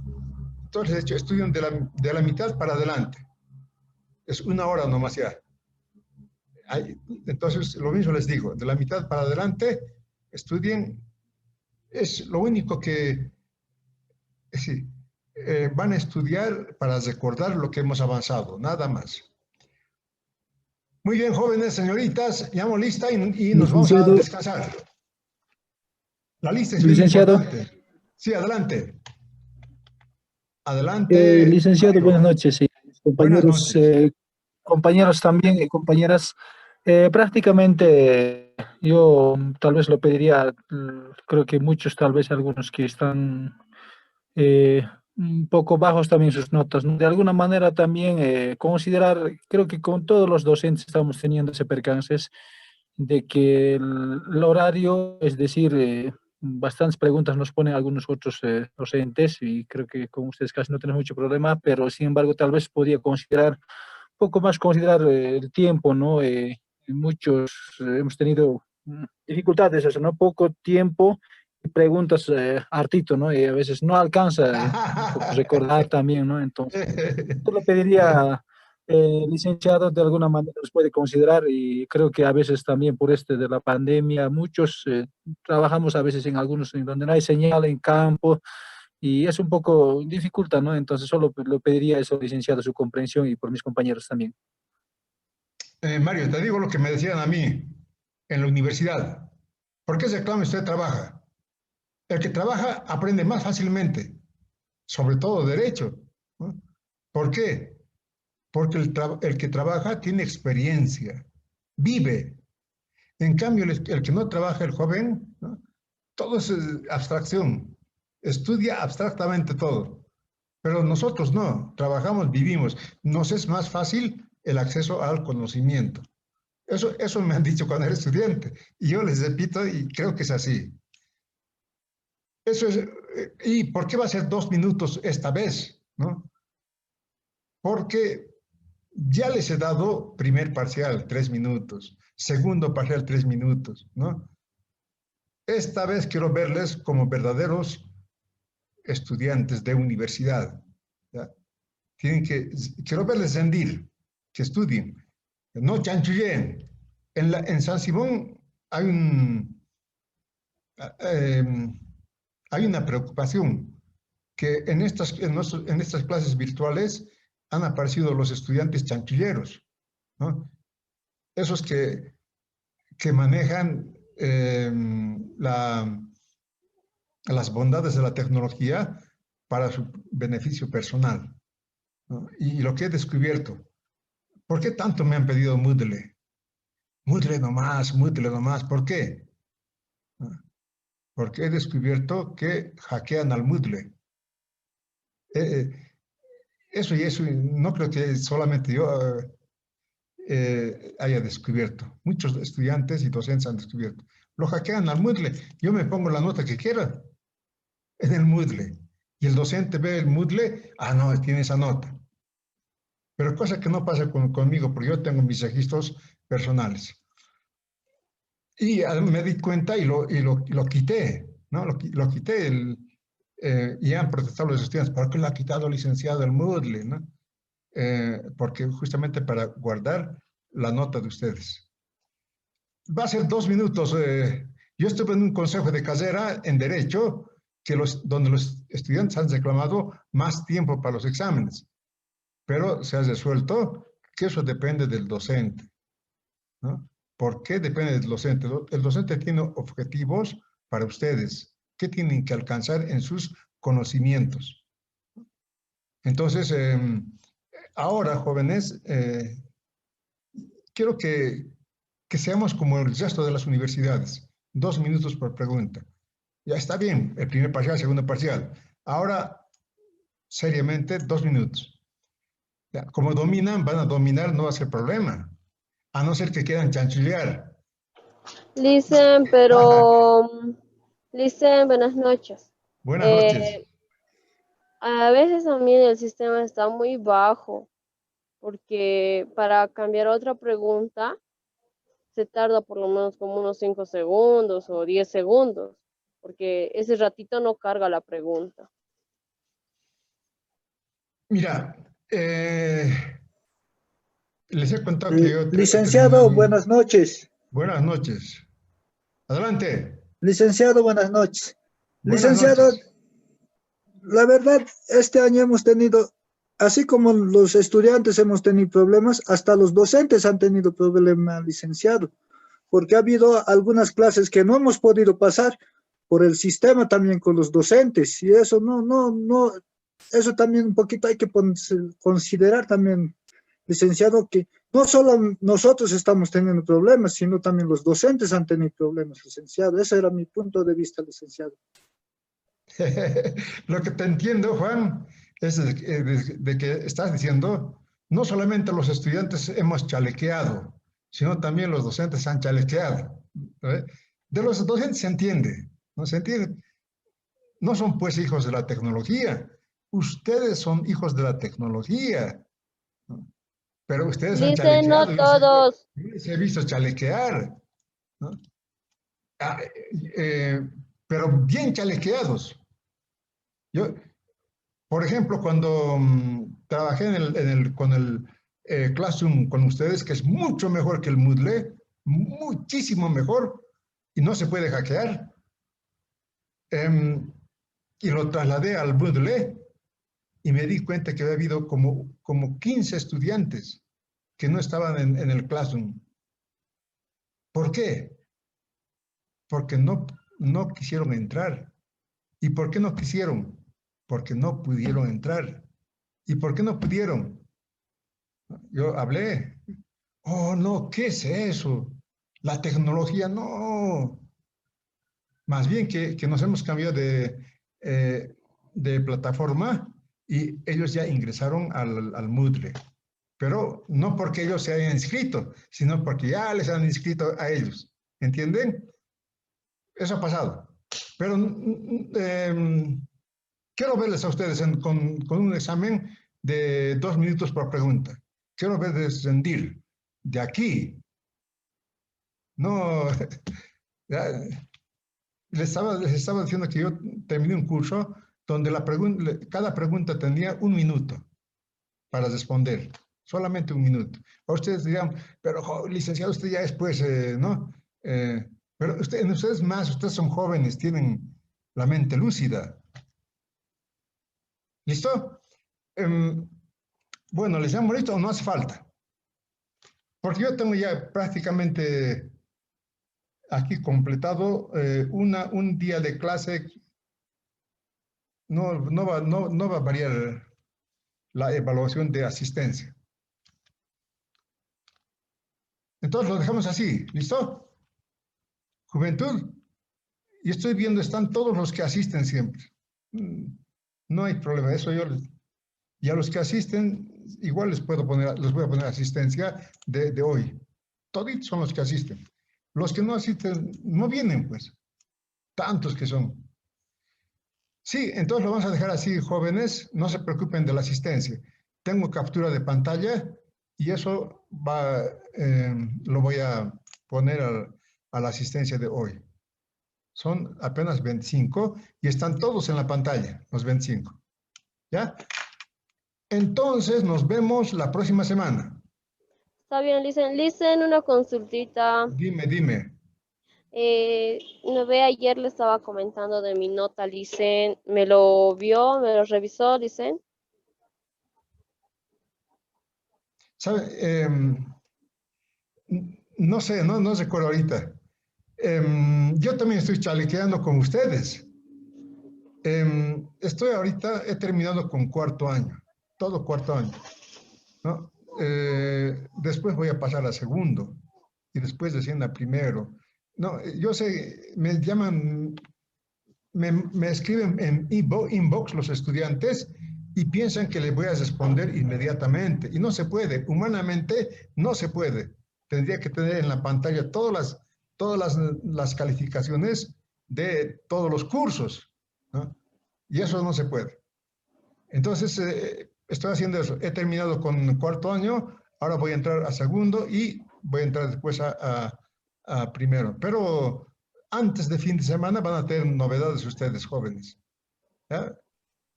Entonces, de hecho, estudian de la mitad para adelante, es 1 hora nomás ya. Entonces, lo mismo les digo, de la mitad para adelante, estudien, es lo único que sí, van a estudiar para recordar lo que hemos avanzado, nada más. Muy bien, jóvenes, señoritas, llamo lista y nos vamos a Licenciado, descansar. La lista es bien licenciado, importante. Sí, adelante. Adelante, licenciado, buenas Mario. noches, Buenas compañeros, noches. compañeros también y compañeras. Prácticamente yo tal vez lo pediría, creo que muchos, tal vez algunos que están un poco bajos también sus notas, ¿no? De alguna manera también considerar, creo que con todos los docentes estamos teniendo ese percances de que el horario, es decir, bastantes preguntas nos ponen algunos otros docentes y creo que con ustedes casi no tenemos mucho problema, pero sin embargo tal vez podría considerar, un poco más considerar el tiempo, ¿no? Muchos hemos tenido dificultades, eso, ¿no? Poco tiempo y preguntas hartito, ¿no? Y a veces no alcanza un poco recordar también, ¿no? Entonces, yo le pediría, licenciado, de alguna manera los puede considerar y creo que a veces también por este de la pandemia, muchos trabajamos a veces en algunos en donde no hay señal en campo y es un poco dificulta, ¿no? Entonces solo lo pediría eso, licenciado, su comprensión y por mis compañeros también. Mario, te digo lo que me decían a mí en la universidad. ¿Por qué se clama usted trabaja? El que trabaja aprende más fácilmente, sobre todo derecho, ¿no? ¿Por qué? Porque el que trabaja tiene experiencia, vive. En cambio, el que no trabaja, el joven, ¿no? Todo es abstracción, estudia abstractamente todo. Pero nosotros no, trabajamos, vivimos. Nos es más fácil el acceso al conocimiento. Eso me han dicho cuando era estudiante. Y yo les repito y creo que es así. Eso es, ¿y por qué va a ser 2 minutos esta vez? ¿No? Porque ya les he dado primer parcial, 3 minutos, segundo parcial, 3 minutos, ¿no? Esta vez quiero verles como verdaderos estudiantes de universidad, ¿ya? Quiero verles rendir, que estudien, no chanchullen. En San Simón hay eh, hay una preocupación que en estas clases virtuales han aparecido los estudiantes chanchulleros, ¿no? Esos que manejan las bondades de la tecnología para su beneficio personal, ¿no? Y lo que he descubierto, ¿por qué tanto me han pedido Moodle? Moodle nomás, ¿por qué? ¿No? Porque he descubierto que hackean al Moodle. Eh, eso no creo que solamente yo haya descubierto. Muchos estudiantes y docentes han descubierto. Lo hackean al Moodle. Yo me pongo la nota que quiera en el Moodle. Y el docente ve el Moodle, no, tiene esa nota. Pero cosa que no pasa conmigo, porque yo tengo mis registros personales. Y me di cuenta y lo quité, ¿no? Lo quité y han protestado los estudiantes. ¿Por qué lo ha quitado, licenciado, el Moodle, ¿no? Porque justamente para guardar la nota de ustedes. Va a ser 2 minutos. Yo estuve en un consejo de carrera en Derecho donde los estudiantes han reclamado más tiempo para los exámenes, pero se ha resuelto que eso depende del docente, ¿no? ¿Por qué depende del docente? El docente tiene objetivos para ustedes. ¿Qué tienen que alcanzar en sus conocimientos? Entonces, ahora, jóvenes, quiero que seamos como el resto de las universidades. 2 minutos por pregunta. Ya está bien, el primer parcial, segundo parcial. Ahora, seriamente, 2 minutos. Ya, como dominan, van a dominar, no va a ser problema. A no ser que quieran chanchullear. Listen, pero, listen, buenas noches. Buenas noches. Eh, a veces también el sistema está muy bajo, porque para cambiar otra pregunta se tarda por lo menos como unos 5 segundos o 10 segundos, porque ese ratito no carga la pregunta. Mira, les he contado que yo he Licenciado, terminado. buenas noches. Buenas noches. Adelante. Licenciado, buenas noches. Buenas Licenciado, noches. la verdad, este año hemos tenido, así como los estudiantes hemos tenido problemas, hasta los docentes han tenido problemas, licenciado, porque ha habido algunas clases que no hemos podido pasar por el sistema también con los docentes, y eso no, eso también un poquito hay que considerar también, licenciado, que no solo nosotros estamos teniendo problemas, sino también los docentes han tenido problemas, licenciado. Ese era mi punto de vista, licenciado. Lo que te entiendo, Juan, es de que estás diciendo, no solamente los estudiantes hemos chalequeado, sino también los docentes han chalequeado. ¿Eh? De los docentes se entiende, ¿no? Se entiende. No son pues hijos de la tecnología, ustedes son hijos de la tecnología, ¿no? Pero ustedes han Listen, no chalequeado, todos. yo les he visto chalequear, ¿no? Ah, pero bien chalequeados. Yo, por ejemplo, cuando trabajé con el Classroom con ustedes, que es mucho mejor que el Moodle, muchísimo mejor, y no se puede hackear, y lo trasladé al Moodle, y me di cuenta que había habido como 15 estudiantes que no estaban en el Classroom. ¿Por qué? Porque no quisieron entrar. ¿Y por qué no quisieron? Porque no pudieron entrar. ¿Y por qué no pudieron? Yo hablé. Oh, no, ¿qué es eso? La tecnología, no. Más bien que nos hemos cambiado de plataforma y ellos ya ingresaron al Moodle. Pero no porque ellos se hayan inscrito, sino porque ya les han inscrito a ellos. ¿Entienden? Eso ha pasado. Pero quiero verles a ustedes con un examen de 2 minutos por pregunta. Quiero verles rendir. De aquí. No, ya, les estaba diciendo que yo terminé un curso donde cada pregunta tenía 1 minuto para responder. Solamente 1 minuto. A ustedes dirán, pero licenciado, usted ya después, ¿no? Pero ustedes más, ustedes son jóvenes, tienen la mente lúcida. ¿Listo? Bueno, ¿les llamo listo o no hace falta? Porque yo tengo ya prácticamente aquí completado un día de clase. No va a variar la evaluación de asistencia. Entonces lo dejamos así, ¿listo? Juventud. Y estoy viendo, están todos los que asisten siempre. No hay problema, eso y a los que asisten, igual les voy a poner asistencia de hoy. Toditos son los que asisten. Los que no asisten, no vienen, pues. Tantos que son. Sí, entonces lo vamos a dejar así, jóvenes. No se preocupen de la asistencia. Tengo captura de pantalla y eso lo voy a poner a la asistencia de hoy. Son apenas 25 y están todos en la pantalla, los 25. ¿Ya? Entonces nos vemos la próxima semana. Está bien, listen, una consultita. Dime. No ve, ayer le estaba comentando de mi nota, listen. ¿Me lo vio? ¿Me lo revisó, listen? ¿Sabe? No sé, no recuerdo ahorita. Yo también estoy chalequeando con ustedes. Estoy ahorita, he terminado con cuarto año, todo cuarto año, ¿no? Después voy a pasar a segundo y después desciendo a primero. No, yo sé, me llaman, me escriben en inbox los estudiantes y piensan que les voy a responder inmediatamente. Y no se puede, humanamente no se puede. Tendría que tener en la pantalla todas las calificaciones de todos los cursos, ¿no? Y eso no se puede. Entonces, estoy haciendo eso. He terminado con cuarto año, ahora voy a entrar a segundo y voy a entrar después a primero. Pero antes de fin de semana van a tener novedades ustedes, jóvenes. ¿Ya?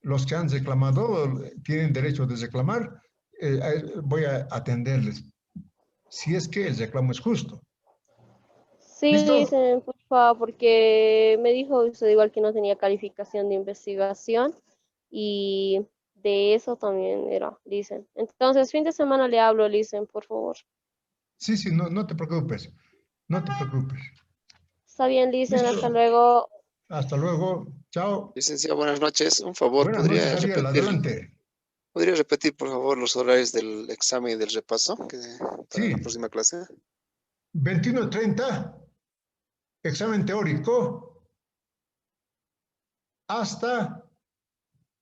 Los que han reclamado tienen derecho de reclamar. Voy a atenderles, si es que el reclamo es justo. Sí, ¿Listo? dicen, por favor, porque me dijo usted igual que no tenía calificación de investigación y de eso también era, dicen. Entonces, fin de semana le hablo, dicen, por favor. Sí, sí, no, no te preocupes. No te preocupes. Está bien, dicen, hasta Listo. luego. Hasta luego. Chao. Licenciado, buenas noches. Un favor, Buenas noches, Ariel. Adelante. ¿podría repetir, por favor, los horarios del examen y del repaso para la Sí, próxima clase? 21:30, examen teórico, hasta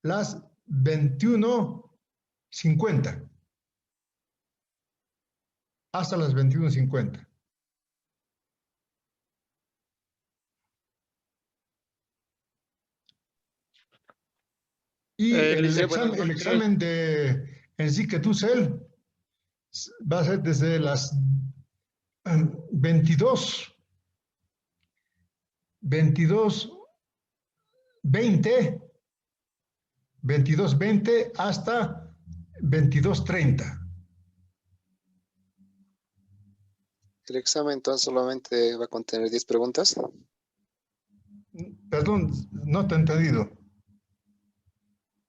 las 21:50. Hasta las 21:50. Y Lice, buenas el noches. examen de Enrique Dussel va a ser desde las 22, 22:20, 22:20 hasta 22:30. El examen entonces solamente va a contener 10 preguntas. Perdón, no te he entendido.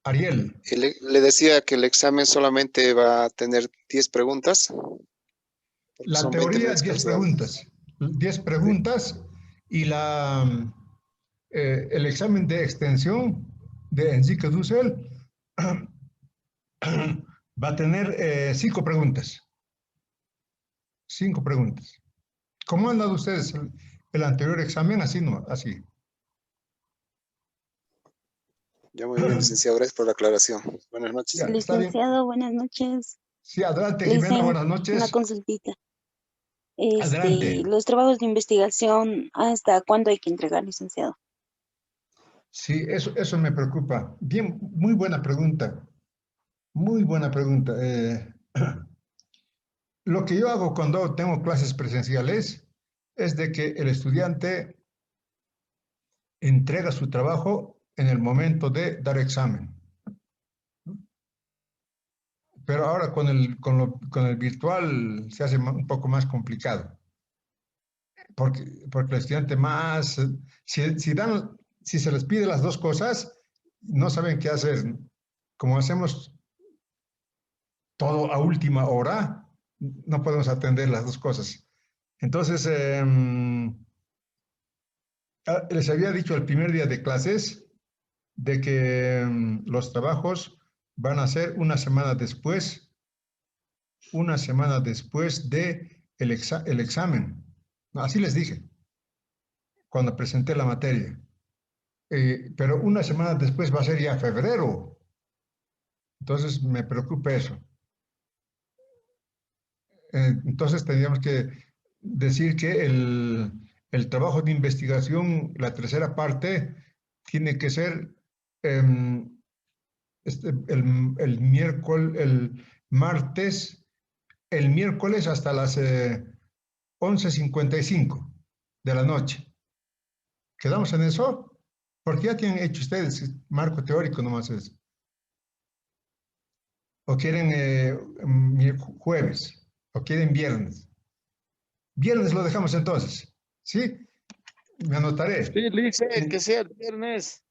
Ariel. Le decía que el examen solamente va a tener 10 preguntas. Porque La son 20 teoría, minutos 10 calculados. preguntas. 10 preguntas y el examen de extensión de Enrique Dussel va a tener 5 preguntas. 5 preguntas. ¿Cómo han dado ustedes el anterior examen? Así no, así. Ya muy bien, licenciado. Gracias por la aclaración. Buenas noches. Ya, está bien. Licenciado, buenas noches. Sí, adelante, Le Jimena, hice buenas una noches. consultita. Adelante. Los trabajos de investigación, ¿hasta cuándo hay que entregar, licenciado? Sí, eso me preocupa. Bien, muy buena pregunta. Muy buena pregunta. Lo que yo hago cuando tengo clases presenciales es de que el estudiante entrega su trabajo en el momento de dar examen. Pero ahora con el virtual se hace un poco más complicado. Porque el estudiante más, si se les pide las dos cosas, no saben qué hacer. Como hacemos todo a última hora, no podemos atender las dos cosas. Entonces, les había dicho el primer día de clases de que los trabajos van a ser una semana después de el examen. Así les dije cuando presenté la materia. Pero una semana después va a ser ya febrero. Entonces me preocupa eso. Entonces tendríamos que decir que el trabajo de investigación, la tercera parte, tiene que ser el miércoles hasta las 11:55 de la noche. ¿Quedamos en eso? Porque ya tienen hecho ustedes marco teórico nomás es. ¿O quieren jueves? ¿O quieren viernes? Viernes lo dejamos entonces, ¿sí? Me anotaré. Sí, Lice, que sea el viernes.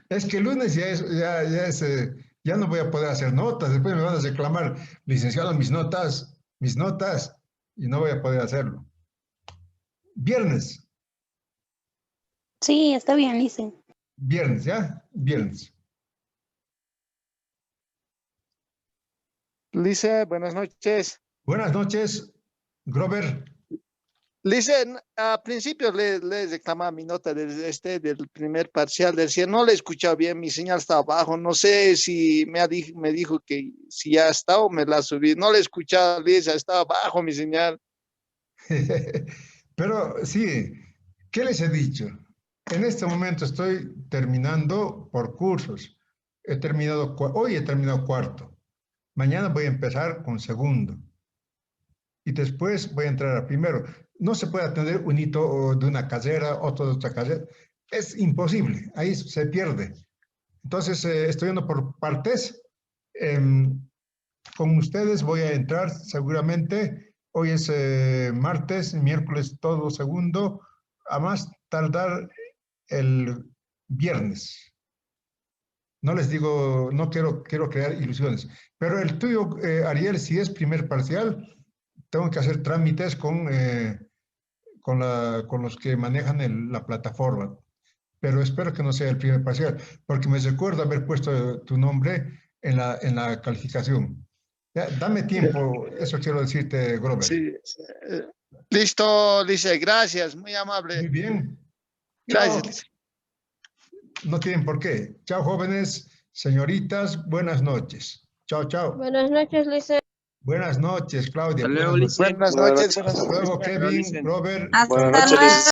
Es que el lunes ya no voy a poder hacer notas. Después me van a reclamar, licenciado, mis notas, y no voy a poder hacerlo. Viernes, Sí, está bien, lice. viernes, ¿ya? Viernes. Lice, buenas noches. Buenas noches, Grover. Licen, a principios le reclamaba mi nota del primer parcial, decía, no le he escuchado bien, mi señal está abajo, no sé si me dijo que si ya está o me la subí, no le he escuchado, Lisa, estaba abajo mi señal. Pero sí, ¿qué les he dicho? En este momento estoy terminando por cursos. Hoy he terminado cuarto. Mañana voy a empezar con segundo. Y después voy a entrar a primero. No se puede atender un hito de una carrera, otro de otra carrera. Es imposible, ahí se pierde. Entonces, estoy yendo por partes. Con ustedes voy a entrar seguramente. Hoy es martes, miércoles todo segundo, a más tardar el viernes. No les digo, no quiero crear ilusiones. Pero el tuyo, Ariel, si es primer parcial, tengo que hacer trámites con los que manejan la plataforma. Pero espero que no sea el primer parcial, porque me recuerdo haber puesto tu nombre en la calificación. Ya, dame tiempo, eso quiero decirte, Grover. Sí, listo, Lice, gracias, muy Muy amable. bien. Gracias, Chao. Lice. No tienen por qué. Chao, jóvenes, señoritas, buenas noches. Chao, chao. Buenas noches, Lice. Buenas noches, Claudia. Hasta luego, Buenas noches. Lice. Buenas noches. Hasta luego, Hasta luego, Kevin, Lice. Robert. Hasta Buenas noches, Lice.